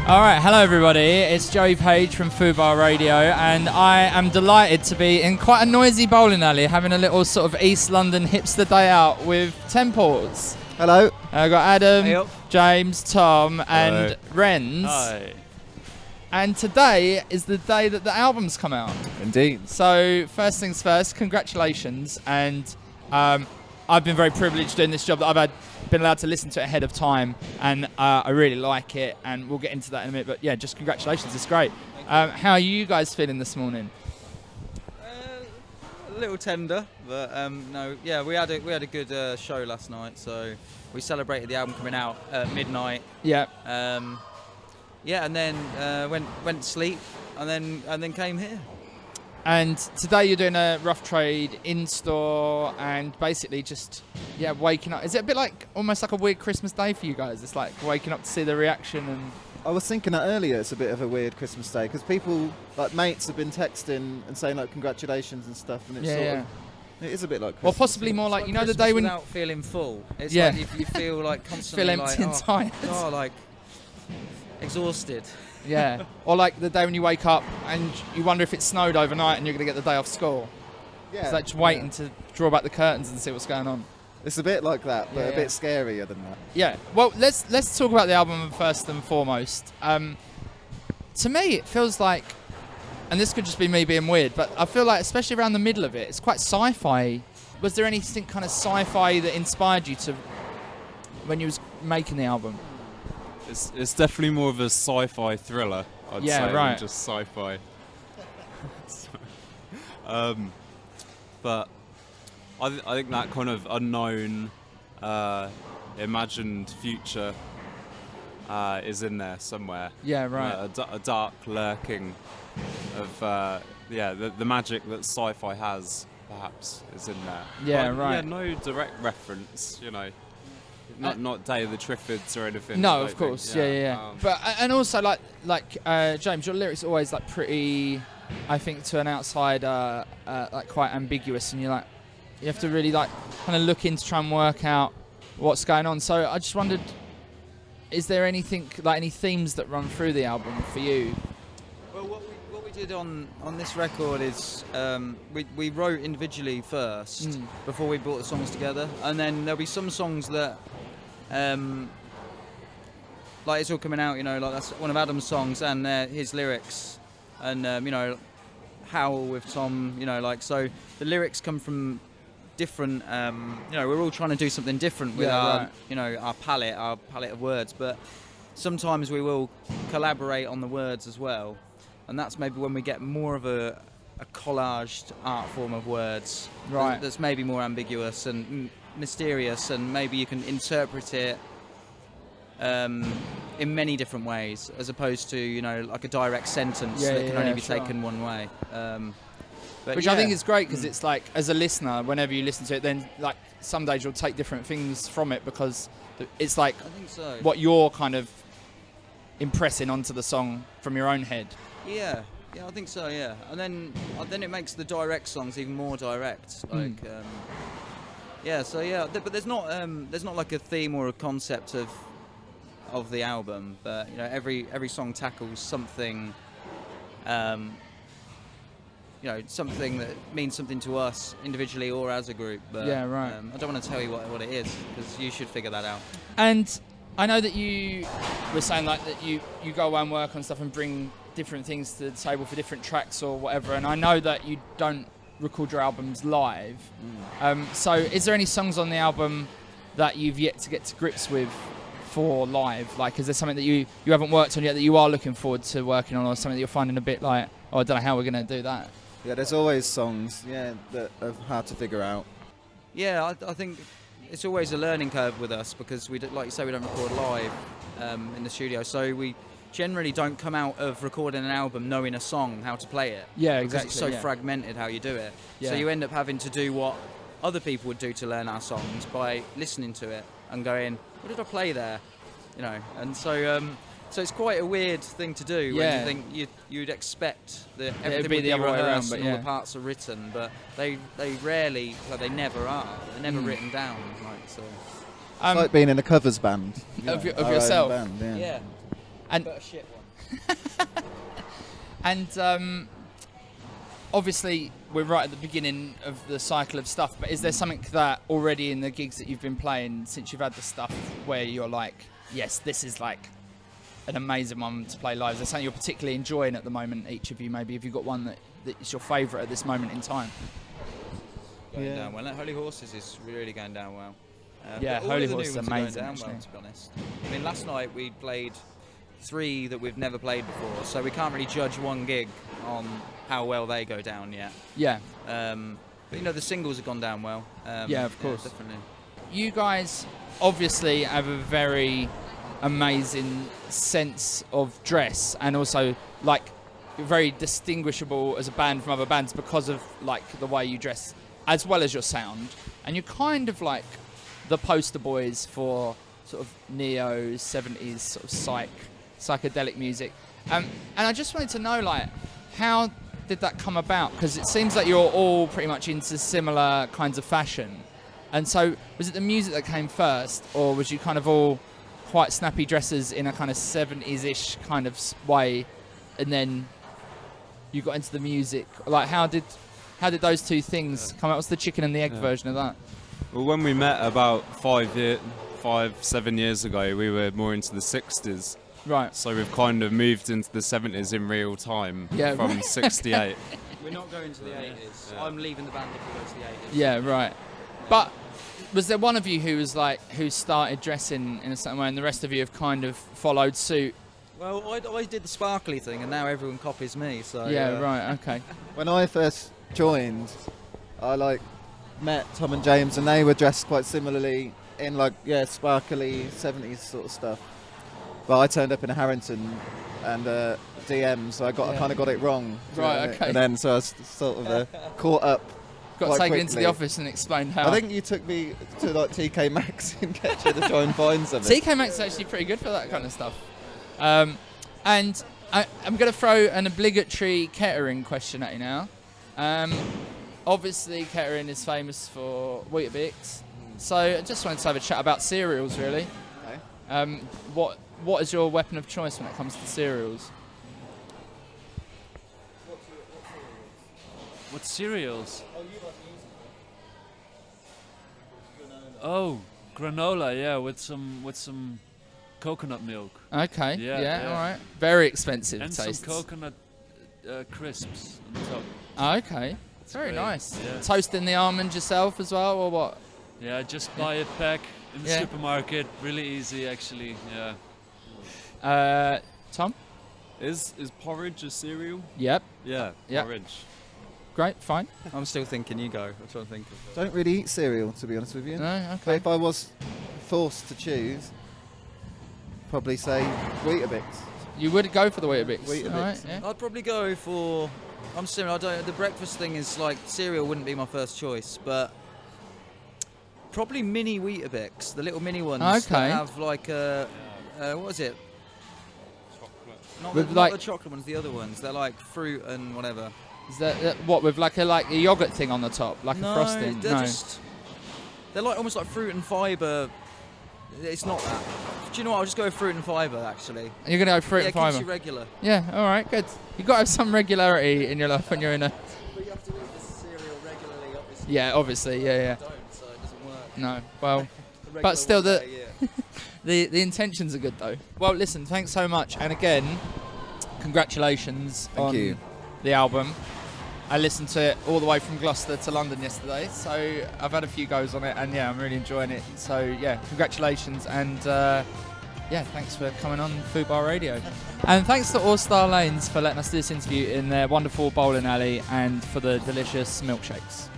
All right, hello everybody. It's Joey Page from FUBAR Radio, and I am delighted to be in quite a noisy bowling alley, having a little sort of East London hipster day out with Temples. Hello. I've got Adam, Hey up. James, Tom, and Renz. Hi. And today is the day that the album's come out. Indeed. So first things first, congratulations. And I've been very privileged doing this job that I've been allowed to listen to it ahead of time, and I really like it, and we'll get into that in a minute. But yeah, just congratulations, it's great. How are you guys feeling this morning? A little tender, but no, yeah, we had a good show last night, so we celebrated the album coming out at midnight. Yeah. Yeah, and then went to sleep, and then came here. And today you're doing a rough trade in-store and basically just, waking up. Is it a bit like, almost like a weird Christmas day for you guys? It's like waking up to see the reaction and... I was thinking that earlier, it's a bit of a weird Christmas day because people, like mates, have been texting and saying like congratulations and stuff, and it's it is a bit like Christmas. Or possibly more like, It's you know, the Christmas day when... without feeling full. It's Yeah. like you feel like constantly feel empty and tired. like exhausted. Yeah. Or like the day when you wake up and you wonder if it snowed overnight and you're going to get the day off school. Yeah. It's like just waiting to draw back the curtains and see what's going on. It's a bit like that, but Yeah, a bit scarier than that. Yeah. Well, let's talk about the album first and foremost. To me, it feels like, and this could just be me being weird, but I feel like, especially around the middle of it, it's quite sci-fi. Was there anything kind of sci-fi that inspired you to when you was making the album? It's definitely more of a sci-fi thriller, I'd say, right. than just sci-fi. But I think that kind of unknown, imagined future is in there somewhere. Yeah, right. A dark lurking of the magic that sci-fi has, perhaps, is in there. Yeah, But, right. Yeah, no direct reference, you know. Not Day of the Triffids or anything. No, I of don't course, think. yeah. But and also like James, your lyrics are always like pretty, I think, to an outsider, like quite ambiguous, and you have to really like kind of look in to try and work out what's going on. So I just wondered, is there anything like any themes that run through the album for you? Well, what we did on this record is we wrote individually first before we brought the songs together, and then there'll be some songs that like it's all coming out, you know, like that's one of Adam's songs and his lyrics, and you know, Howl with Tom, you know, like, so the lyrics come from different, you know, we're all trying to do something different with you know, our palette of words, but sometimes we will collaborate on the words as well, and that's maybe when we get more of a collaged art form of words, Right. that's maybe more ambiguous and mysterious, and maybe you can interpret it in many different ways, as opposed to, you know, like a direct sentence that can only be taken one way. But Which I think is great, because it's like, as a listener, whenever you listen to it, then like some days you'll take different things from it, because it's like I think so. what you're kind of impressing onto the song from your own head. Yeah, I think so. Yeah, and then it makes the direct songs even more direct. Like, yeah. So yeah, but there's not like a theme or a concept of the album. But you know, every song tackles something. You know, something that means something to us individually or as a group. But, Yeah, right. I don't want to tell you what it is, because you should figure that out. And I know that you were saying like that you go away and work on stuff and bring different things to the table for different tracks or whatever, and I know that you don't record your albums live. So is there any songs on the album that you've yet to get to grips with for live? Like, is there something that you haven't worked on yet that you are looking forward to working on, or something that you're finding a bit like, oh, I don't know how we're going to do that? Yeah, there's always songs, that are hard to figure out. Yeah, I think it's always a learning curve with us, because like you say, we don't record live in the studio, so we generally don't come out of recording an album knowing a song, how to play it. Yeah, because exactly. it's so fragmented how you do it. Yeah. So you end up having to do what other people would do to learn our songs, by listening to it and going, what did I play there? You know, and so it's quite a weird thing to do, when you think you'd expect that everything would be other way around, rehearsed but and all the parts are written, but they rarely, well, they never are. They're never written down. Like, so. It's like being in a covers band. Of our own yourself. band, Yeah. And But a shit one. And obviously, we're right at the beginning of the cycle of stuff, but is there something that already in the gigs that you've been playing since you've had the stuff where you're like, yes, this is like an amazing one to play live? Is there something you're particularly enjoying at the moment, each of you maybe? Have you got one that is your favourite at this moment in time? Going down well. Holy Horses is really going down well. Yeah, all Holy of the new Horses is ones are going amazing, down actually. well, to be honest. I mean, last night we played 3 that we've never played before, so we can't really judge one gig on how well they go down yet. Yeah. But you know, the singles have gone down well. Yeah, of course. Definitely. You guys obviously have a very amazing sense of dress, and also like very distinguishable as a band from other bands because of like the way you dress as well as your sound, and you're kind of like the poster boys for sort of neo 70s sort of psychedelic music, and I just wanted to know, like, how did that come about? Because it seems like you're all pretty much into similar kinds of fashion, and so was it the music that came first, or was you kind of all quite snappy dressers in a kind of 70s-ish kind of way, and then you got into the music? Like, how did those two things come out? What's the chicken and the egg version of that? Well, when we met about 7 years ago, we were more into the 60s. Right. So we've kind of moved into the 70s in real time from 68. We're not going to the 80s. I'm leaving the band if we go to the 80s. Yeah, right. But was there one of you who started dressing in a certain way, and the rest of you have kind of followed suit? Well, I did the sparkly thing, and now everyone copies me. So yeah, right, okay. When I first joined, I met Tom and James, and they were dressed quite similarly in sparkly 70s sort of stuff. But I turned up in a Harrington and DM, so I kind of got it wrong. Right, okay. And then so I was sort of caught up. Got quite taken quickly into the office and explained how. I think you took me to TK Maxx in Ketcher to try and find something. TK Maxx is actually pretty good for that kind of stuff. And I'm going to throw an obligatory Kettering question at you now. Obviously, Kettering is famous for Weetabix, so I just wanted to have a chat about cereals, really. Okay. What is your weapon of choice when it comes to cereals? What cereals? Oh, granola, yeah, with some coconut milk. Okay, Yeah. all right. Very expensive And tastes. some coconut crisps on top. Oh, okay, very great, nice. yeah. Toasting the almond yourself as well, or what? Yeah, just buy a pack in the Yeah. supermarket. Really easy, actually. Yeah. Tom? Is porridge a cereal? Yep. Yeah, Yep. porridge. Great, fine. I'm still thinking. You go. I'm trying to think. Don't really eat cereal, to be honest with you. No, But okay. if I was forced to choose, probably say Weetabix. You would go for the Weetabix. Weetabix. All right, yeah. I'd probably go for. I'm similar. The breakfast thing is like cereal wouldn't be my first choice, but probably mini Weetabix, the little mini ones Okay. that have like what is it? Not With not like- the chocolate ones, the other ones. They're like fruit and whatever. Is that what, with like a yogurt thing on the top, like no, a frosting? they're just. They're like almost like fruit and fibre. It's not that. Do you know what? I'll just go with fruit and fibre actually. And you're gonna go fruit Yeah, and it keeps fibre. you regular. Yeah, all right, good. You got to have some regularity in your life when you're in a. But you have to eat this cereal regularly, obviously. Yeah, obviously, yeah. Don't, so it doesn't work. No, well, The regular but still, one day, yeah. the intentions are good though. Well, listen, thanks so much, and again, congratulations Thank on you. the album. I listened to it all the way from Gloucester to London yesterday, so I've had a few goes on it, and yeah, I'm really enjoying it. So yeah, congratulations, and yeah, thanks for coming on FUBAR Radio. And thanks to All Star Lanes for letting us do this interview in their wonderful bowling alley, and for the delicious milkshakes.